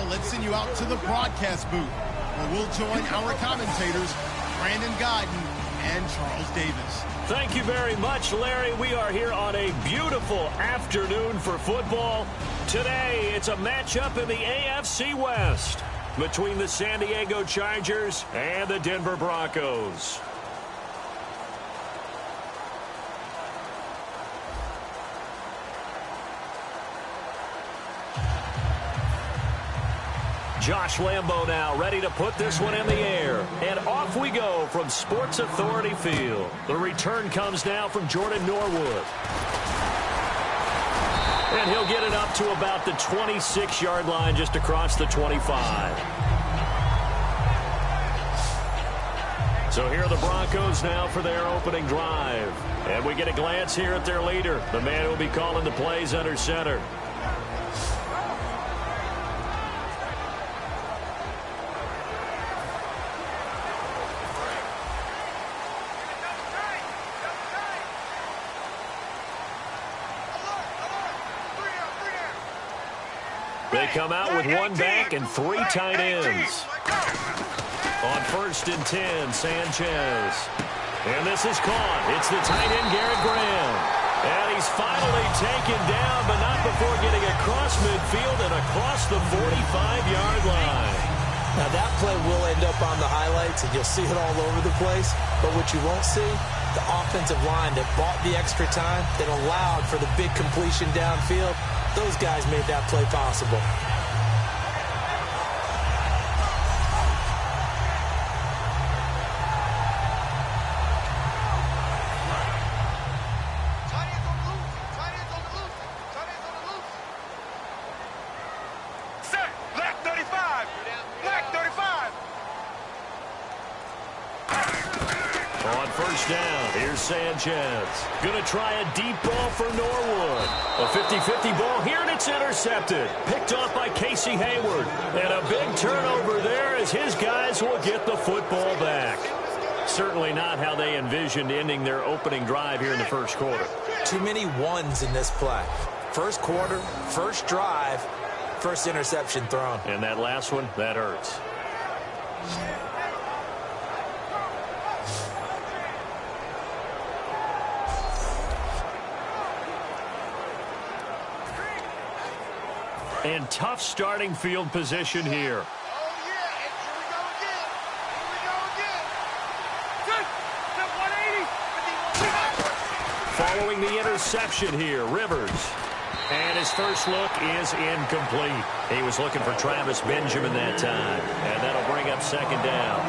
let's send you out to the broadcast booth, where we'll join our commentators, Brandon Guyton and Charles Davis. Thank you very much, Larry. We are here on a beautiful afternoon for football. Today, it's a matchup in the AFC West between the San Diego Chargers and the Denver Broncos. Josh Lambo now ready to put this one in the air. And off we go from Sports Authority Field. The return comes now from Jordan Norwood. And he'll get it up to about the 26-yard line, just across the 25. So here are the Broncos now for their opening drive. And we get a glance here at their leader, the man who will be calling the plays under center. They come out with one back and three tight ends. On 1st and 10, Sanchez. And this is caught. It's the tight end, Garrett Graham. And he's finally taken down, but not before getting across midfield and across the 45-yard line. Now that play will end up on the highlights, and you'll see it all over the place. But what you won't see, the offensive line that bought the extra time, that allowed for the big completion downfield. Those guys made that play possible. Set, black 35. Black 35. On 1st down, here's Sanchez. Going to try a deep ball for Norwood. A 50-50 ball here, and it's intercepted. Picked off by Casey Hayward. And a big turnover there as his guys will get the football back. Certainly not how they envisioned ending their opening drive here in the first quarter. Too many ones in this play. First quarter, first drive, first interception thrown. And that last one, that hurts. And tough starting field position here. Following the interception here, Rivers. And his first look is incomplete. He was looking for Travis Benjamin that time. And that'll bring up 2nd down.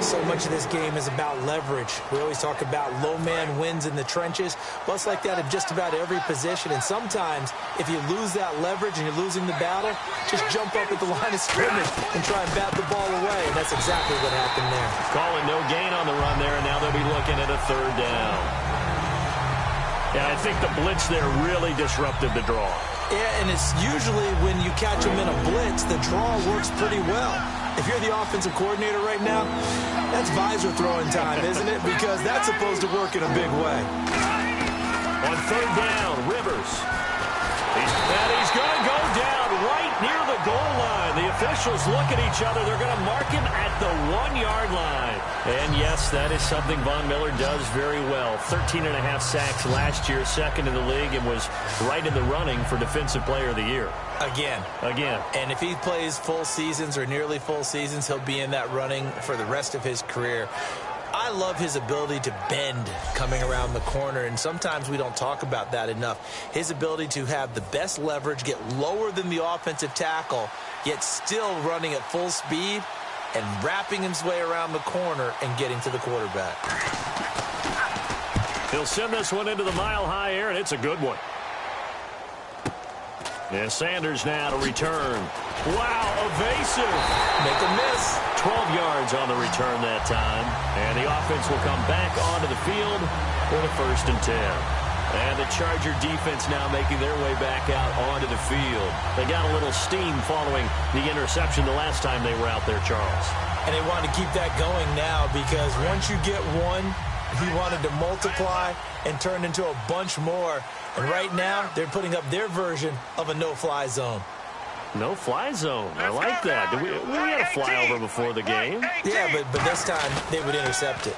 So much of this game is about leverage. We always talk about low man wins in the trenches. Well, it's like that in just about every position. And sometimes, if you lose that leverage and you're losing the battle, just jump up at the line of scrimmage and try and bat the ball away. And that's exactly what happened there. Calling no gain on the run there, and now they'll be looking at a 3rd down. Yeah, I think the blitz there really disrupted the draw. Yeah, and it's usually when you catch them in a blitz, the draw works pretty well. If you're the offensive coordinator right now, that's visor throwing time, isn't it? Because that's supposed to work in a big way. On 3rd down, Rivers. And he's going to go down right near the goal line. The officials look at each other. They're going to mark him at the 1-yard line. And, yes, that is something Von Miller does very well. 13.5 sacks last year, 2nd in the league, and was right in the running for Defensive Player of the Year. Again. And if he plays full seasons or nearly full seasons, he'll be in that running for the rest of his career. I love his ability to bend coming around the corner, and sometimes we don't talk about that enough. His ability to have the best leverage, get lower than the offensive tackle, yet still running at full speed and wrapping his way around the corner and getting to the quarterback. He'll send this one into the mile-high air, and it's a good one. And Sanders now to return. Wow, evasive. Make a miss. 12 yards on the return that time. And the offense will come back onto the field for the 1st and 10. And the Charger defense now making their way back out onto the field. They got a little steam following the interception the last time they were out there, Charles. And they wanted to keep that going now because once you get one, he wanted to multiply and turn into a bunch more. And right now, they're putting up their version of a no-fly zone. No fly zone. I like that. We had a flyover before the game. Yeah, but this time they would intercept it.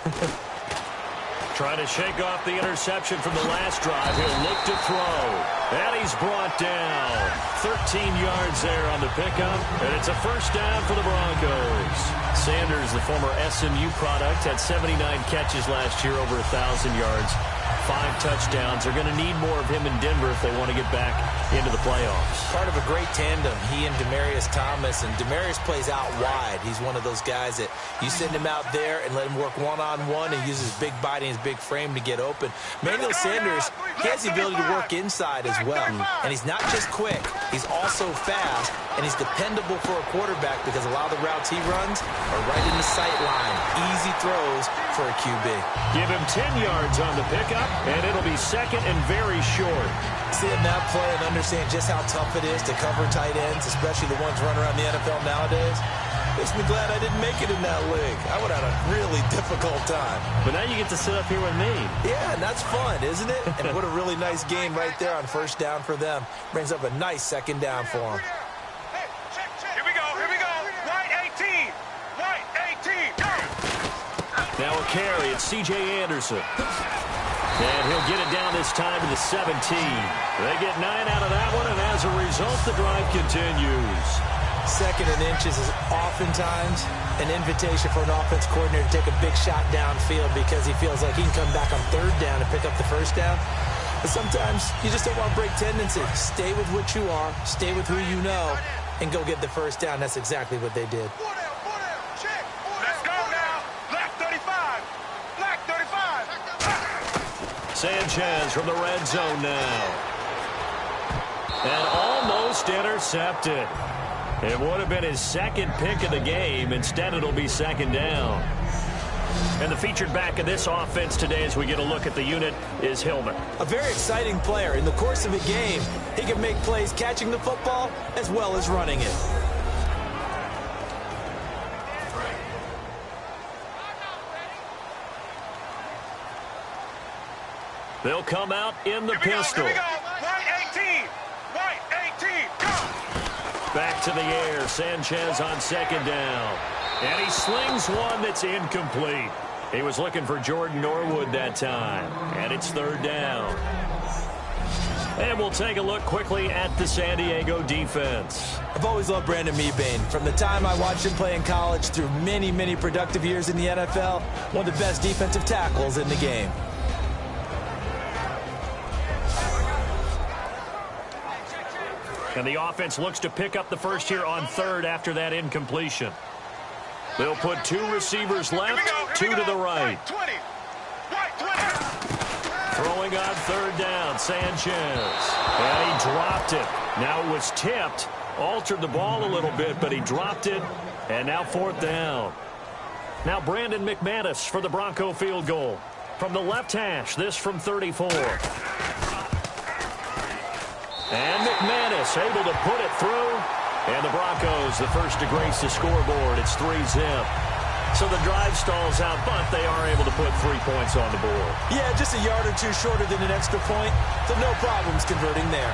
Trying to shake off the interception from the last drive. He'll look to throw. And he's brought down. 13 yards there on the pickup. And it's a first down for the Broncos. Sanders, the former SMU product, had 79 catches last year, over 1,000 yards. 5 touchdowns. They're going to need more of him in Denver if they want to get back into the playoffs. Part of a great tandem, he and Demaryius Thomas. And Demaryius plays out wide. He's one of those guys that you send him out there and let him work one-on-one and use his big body and his big frame to get open. Manuel Sanders, he has the ability to work inside as well. And he's not just quick. He's also fast. And he's dependable for a quarterback because a lot of the routes he runs are right in the sight line. Easy throws for a QB. Give him 10 yards on the pickup, and it'll be second and very short. Seeing that play and understand just how tough it is to cover tight ends, especially the ones running around the NFL nowadays, makes me glad I didn't make it in that league. I would have had a really difficult time. But now you get to sit up here with me. Yeah, and that's fun, isn't it? And what a really nice game right there on first down for them. Brings up a nice second down for them. Now a carry, it's C.J. Anderson. And he'll get it down this time to the 17. They get 9 out of that one, and as a result, the drive continues. Second and inches is oftentimes an invitation for an offense coordinator to take a big shot downfield because he feels like he can come back on third down and pick up the first down. But sometimes you just don't want to break tendency. Stay with what you are, stay with who you know, and go get the first down. That's exactly what they did. Sanchez from the red zone now. And almost intercepted. It would have been his second pick of the game. Instead, it'll be second down. And the featured back of this offense today as we get a look at the unit is Hillman. A very exciting player. In the course of a game, he can make plays catching the football as well as running it. They'll come out in the pistol. Here we go. White 18. White 18. Go. Back to the air. Sanchez on second down. And he slings one that's incomplete. He was looking for Jordan Norwood that time. And it's third down. And we'll take a look quickly at the San Diego defense. I've always loved Brandon Mebane. From the time I watched him play in college through many, many productive years in the NFL, one of the best defensive tackles in the game. And the offense looks to pick up the first here on third after that incompletion. They'll put 2 receivers left, 2 to the right. Throwing on third down, Sanchez. And he dropped it. Now it was tipped. Altered the ball a little bit, but he dropped it. And now fourth down. Now Brandon McManus for the Bronco field goal. From the left hash, this from 34. And McManus able to put it through. And the Broncos, the first to grace the scoreboard. It's 3-zip. So the drive stalls out, but they are able to put 3 points on the board. Yeah, just a yard or two shorter than an extra point. So no problems converting there.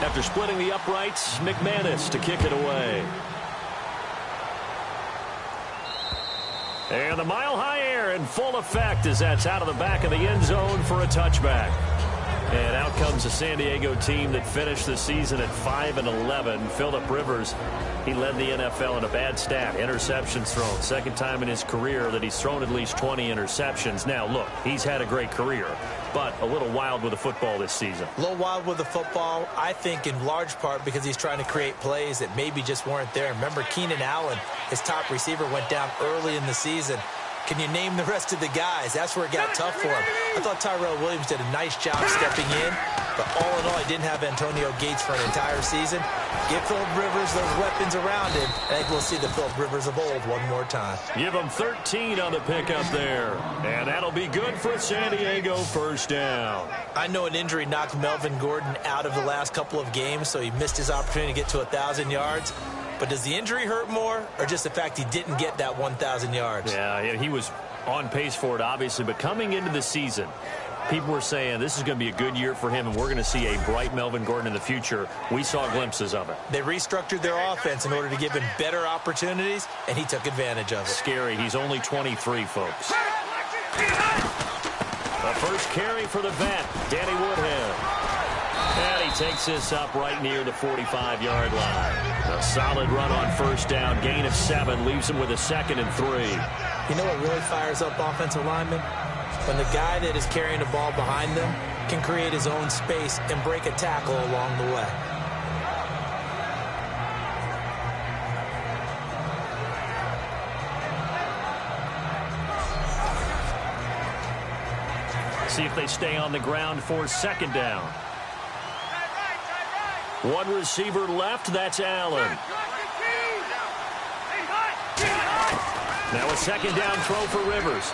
After splitting the uprights, McManus to kick it away. And the mile-high air in full effect as that's out of the back of the end zone for a touchback. And out comes a San Diego team that finished the season at 5-11. Phillip Rivers, he led the NFL in a bad stat. Interceptions thrown. Second time in his career that he's thrown at least 20 interceptions. Now, look, he's had a great career, but a little wild with the football this season. A little wild with the football, I think in large part because he's trying to create plays that maybe just weren't there. Remember, Keenan Allen, his top receiver, went down early in the season. Can you name the rest of the guys? That's where it got tough for him. I thought Tyrell Williams did a nice job stepping in, but all in all, he didn't have Antonio Gates for an entire season. Give Phillip Rivers those weapons around him, and I think we'll see the Phillip Rivers of old one more time. Give him 13 on the pickup there, and that'll be good for San Diego first down. I know an injury knocked Melvin Gordon out of the last couple of games, so he missed his opportunity to get to 1,000 yards. But does the injury hurt more, or just the fact he didn't get that 1,000 yards? Yeah, he was On pace for it, obviously, but coming into the season, people were saying this is going to be a good year for him, and we're going to see a bright Melvin Gordon in the future. We saw glimpses of it. They restructured their offense in order to give him better opportunities, and he took advantage of it. Scary. He's only 23, folks. The first carry for the vet, Danny Woodhead. And he takes this up right near the 45-yard line. A solid run on first down. Gain of 7 leaves him with a 2nd and 3. You know what really fires up offensive linemen? When the guy that is carrying the ball behind them can create his own space and break a tackle along the way. See if they stay on the ground for 2nd down. One receiver left, that's Allen. Now a 2nd down throw for Rivers.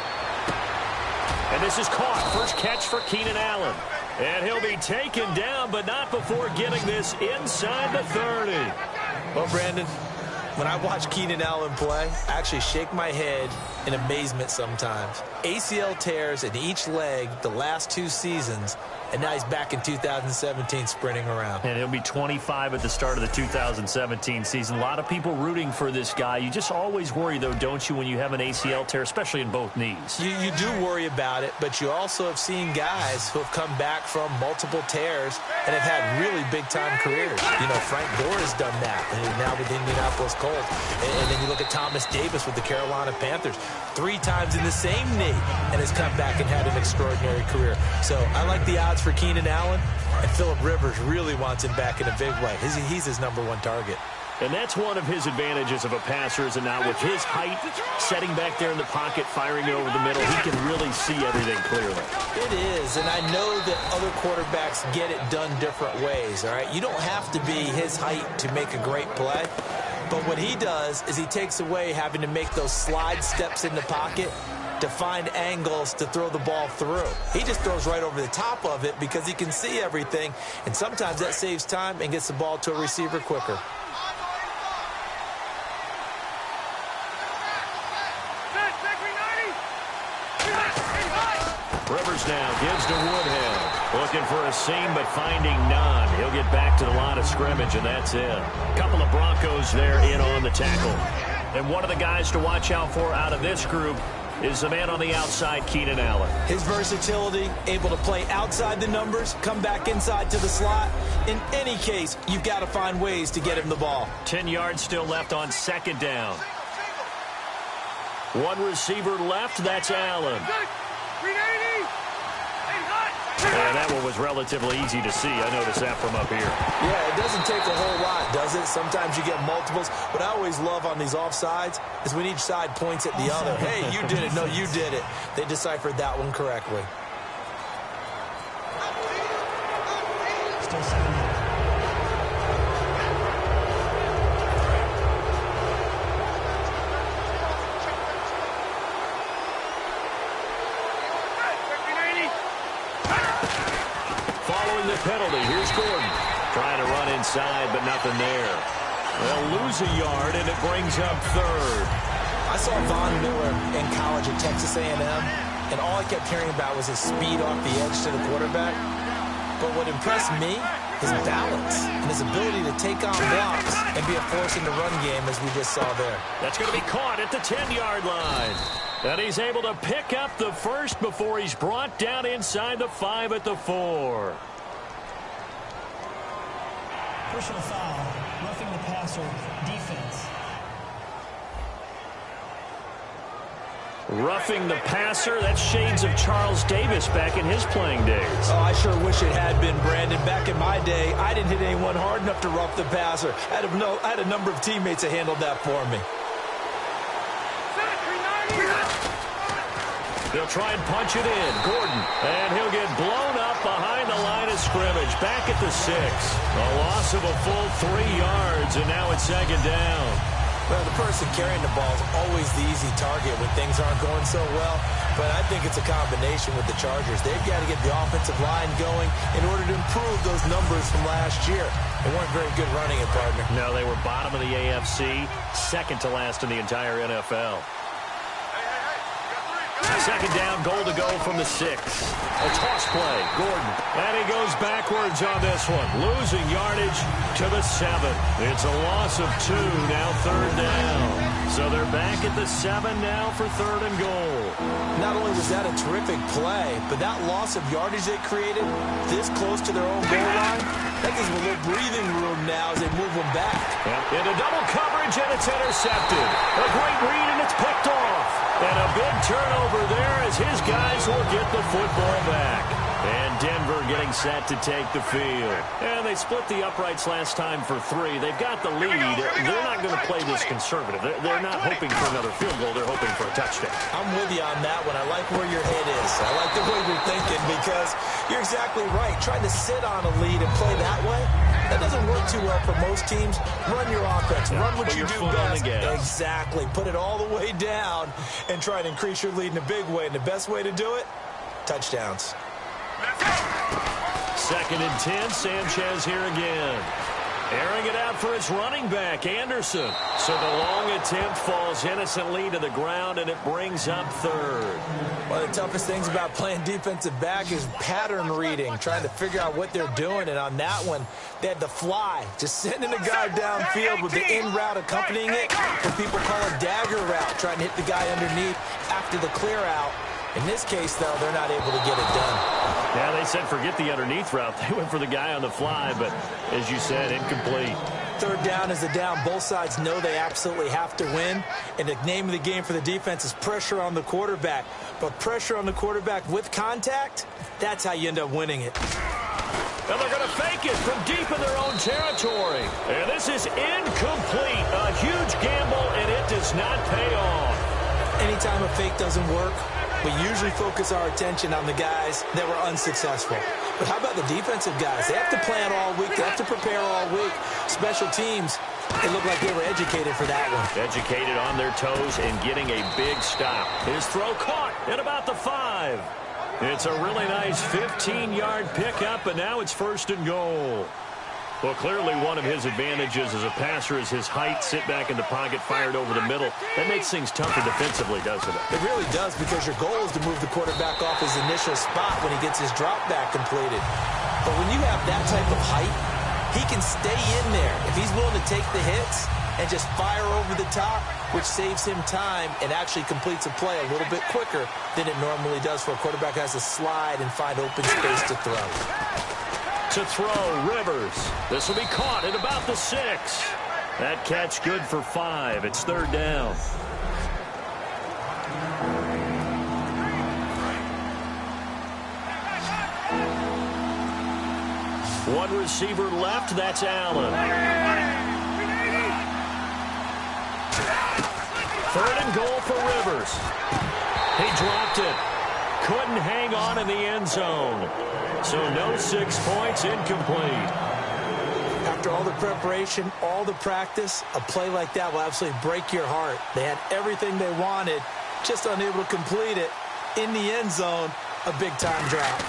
And this is caught. First catch for Keenan Allen. And he'll be taken down, but not before getting this inside the 30. Well, Brandon, when I watch Keenan Allen play, I actually shake my head in amazement sometimes. ACL tears in each leg the last 2 seasons, and now he's back in 2017 sprinting around. And he'll be 25 at the start of the 2017 season. A lot of people rooting for this guy. You just always worry, though, don't you, when you have an ACL tear, especially in both knees? You do worry about it, but you also have seen guys who have come back from multiple tears and have had really big-time careers. You know, Frank Gore has done that, and he's now with the Indianapolis Colts. And then you look at Thomas Davis with the Carolina Panthers. 3 times in the same knee, and has come back and had an extraordinary career. So I like the odds for Keenan Allen, and Phillip Rivers really wants him back in a big way. He's his #1 target. And that's one of his advantages of a passer, is that now with his height, setting back there in the pocket, firing it over the middle, he can really see everything clearly. It is, and I know that other quarterbacks get it done different ways, all right? You don't have to be his height to make a great play, but what he does is he takes away having to make those slide steps in the pocket to find angles to throw the ball through. He just throws right over the top of it because he can see everything, and sometimes that saves time and gets the ball to a receiver quicker. Rivers now gives to Woodhead. Looking for a seam, but finding none. He'll get back to the line of scrimmage, and that's it. A couple of Broncos there in on the tackle. And one of the guys to watch out for out of this group is the man on the outside, Keenan Allen. His versatility, able to play outside the numbers, come back inside to the slot. In any case, you've got to find ways to get him the ball. 10 yards still left on 2nd down. One receiver left, that's Allen. And that one was relatively easy to see. I noticed that from up here. Yeah, it doesn't take a whole lot, does it? Sometimes you get multiples. What I always love on these offsides is when each side points at the other. Hey, you did it. No, you did it. They deciphered that one correctly. Still 7. The penalty. Here's Gordon trying to run inside, but nothing there. They'll lose a yard, and it brings up 3rd. I saw Von Miller in college at Texas A&M, and all I kept hearing about was his speed off the edge to the quarterback. But what impressed me, his balance and his ability to take on blocks and be a force in the run game, as we just saw there. That's going to be caught at the 10-yard line. And he's able to pick up the first before he's brought down inside the 5 at the 4. Personal foul, roughing the passer, defense. Roughing the passer, that's shades of Charles Davis back in his playing days. Oh, I sure wish it had been, Brandon. Back in my day, I didn't hit anyone hard enough to rough the passer. I had a number of teammates that handled that for me. They'll try and punch it in. Gordon, and he'll get blown up behind the line of scrimmage. Back at the 6. A loss of a full 3 yards, and now it's 2nd down. Well, the person carrying the ball is always the easy target when things aren't going so well. But I think it's a combination with the Chargers. They've got to get the offensive line going in order to improve those numbers from last year. They weren't very good running it, partner. No, they were bottom of the AFC, 2nd to last in the entire NFL. Second down, goal to go from the 6. A toss play, Gordon. And he goes backwards on this one, losing yardage to the 7. It's a loss of 2, now third down. So they're back at the 7 now for third and goal. Not only was that a terrific play, but that loss of yardage they created this close to their own goal line, that gives them a little breathing room now as they move them back. Into double coverage, and it's intercepted. A great read, and it's picked off. And a big turnover there as his guys will get the football back. And Denver getting set to take the field. And they split the uprights last time for 3. They've got the lead. They're not going to play this conservative. They're not hoping for another field goal. They're hoping for a touchdown. I'm with you on that one. I like where your head is. I like the way you're thinking because you're exactly right. Trying to sit on a lead and play that way, that doesn't work too well for most teams. Run your offense. Run what you do best. Exactly. Put it all the way down and try to increase your lead in a big way. And the best way to do it, touchdowns. Second and 10, Sanchez here again. Airing it out for his running back, Anderson. So the long attempt falls innocently to the ground, and it brings up third. One of the toughest things about playing defensive back is pattern reading, trying to figure out what they're doing. And on that one, they had to fly, just sending a guy downfield with the in route accompanying it, what people call a dagger route, trying to hit the guy underneath after the clear out. In this case, though, they're not able to get it done. Yeah, they said forget the underneath route. They went for the guy on the fly, but as you said, incomplete. Third down is a down. Both sides know they absolutely have to win. And the name of the game for the defense is pressure on the quarterback. But pressure on the quarterback with contact, that's how you end up winning it. And they're going to fake it from deep in their own territory. And this is incomplete. A huge gamble, and it does not pay off. Anytime a fake doesn't work, we usually focus our attention on the guys that were unsuccessful. But how about the defensive guys? They have to plan all week. They have to prepare all week. Special teams, they look like they were educated for that one. Educated on their toes and getting a big stop. His throw caught at about the 5. It's a really nice 15-yard pickup, and now it's first and goal. Well, clearly one of his advantages as a passer is his height, sit back in the pocket, fired over the middle. That makes things tougher defensively, doesn't it? It really does, because your goal is to move the quarterback off his initial spot when he gets his drop back completed. But when you have that type of height, he can stay in there if he's willing to take the hits and just fire over the top, which saves him time and actually completes a play a little bit quicker than it normally does for a quarterback who has to slide and find open space to throw. To throw, Rivers. This will be caught at about the 6. That catch good for 5. It's third down. One receiver left. That's Allen. Third and goal for Rivers. He dropped it. Couldn't hang on in the end zone. So no 6 points, incomplete. After all the preparation, all the practice, a play like that will absolutely break your heart. They had everything they wanted, just unable to complete it. In the end zone, a big-time drop.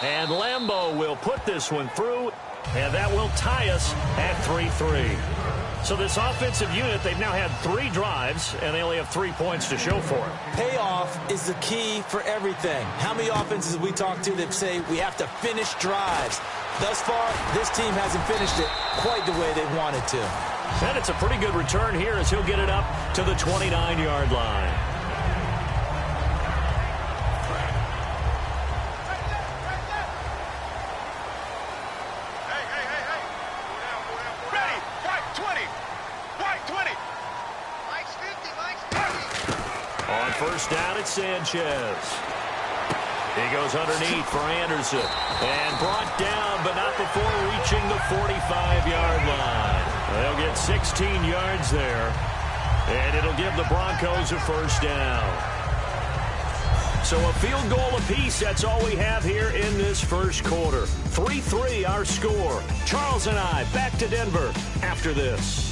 And Lambeau will put this one through, and that will tie us at 3-3. So this offensive unit, they've now had 3 drives, and they only have 3 points to show for it. Payoff is the key for everything. How many offenses have we talked to that say we have to finish drives? Thus far, this team hasn't finished it quite the way they wanted to. And it's a pretty good return here as he'll get it up to the 29-yard line. First down, it's Sanchez. He goes underneath for Anderson. And brought down, but not before reaching the 45-yard line. They'll get 16 yards there. And it'll give the Broncos a first down. So a field goal apiece, that's all we have here in this first quarter. 3-3 our score. Charles and I back to Denver after this.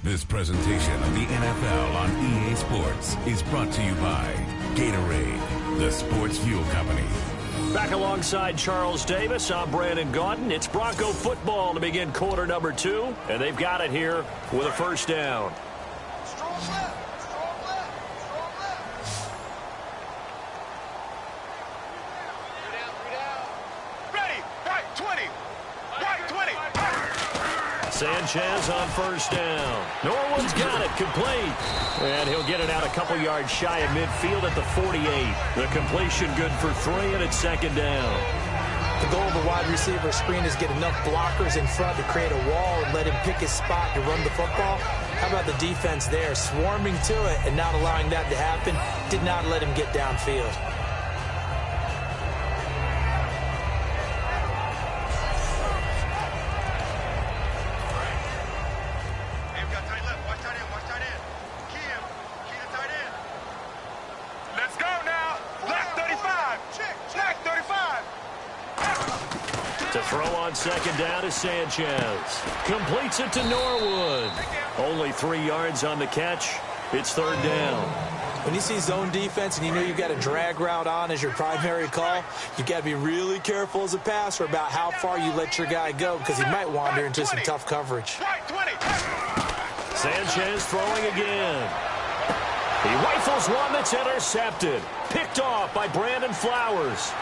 This presentation of the NFL on EA Sports is brought to you by Gatorade, the sports fuel company. Back alongside Charles Davis, I'm Brandon Gaudin. It's Bronco football to begin quarter number 2, and they've got it here with a first down. Strong left. Strong left. Strong left. Three down. Ready. Right 20. Right 20. Sanchez on first down. Norwood's got it, complete. And he'll get it out a couple yards shy of midfield at the 48. The completion good for 3, and it's second down. The goal of a wide receiver screen is get enough blockers in front to create a wall and let him pick his spot to run the football. How about the defense there, swarming to it and not allowing that to happen? Did not let him get downfield. Let's go now. Left 35. Check 35. To throw on second down is Sanchez. Completes it to Norwood. Only 3 yards on the catch. It's third down. When you see zone defense and you know you've got a drag route on as your primary call, you've got to be really careful as a passer about how far you let your guy go because he might wander into some tough coverage. Right 20. Sanchez throwing again. He rifles one that's intercepted. Picked off by Brandon Flowers.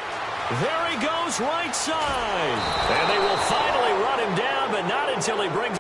There he goes right side. And they will finally run him down, but not until he brings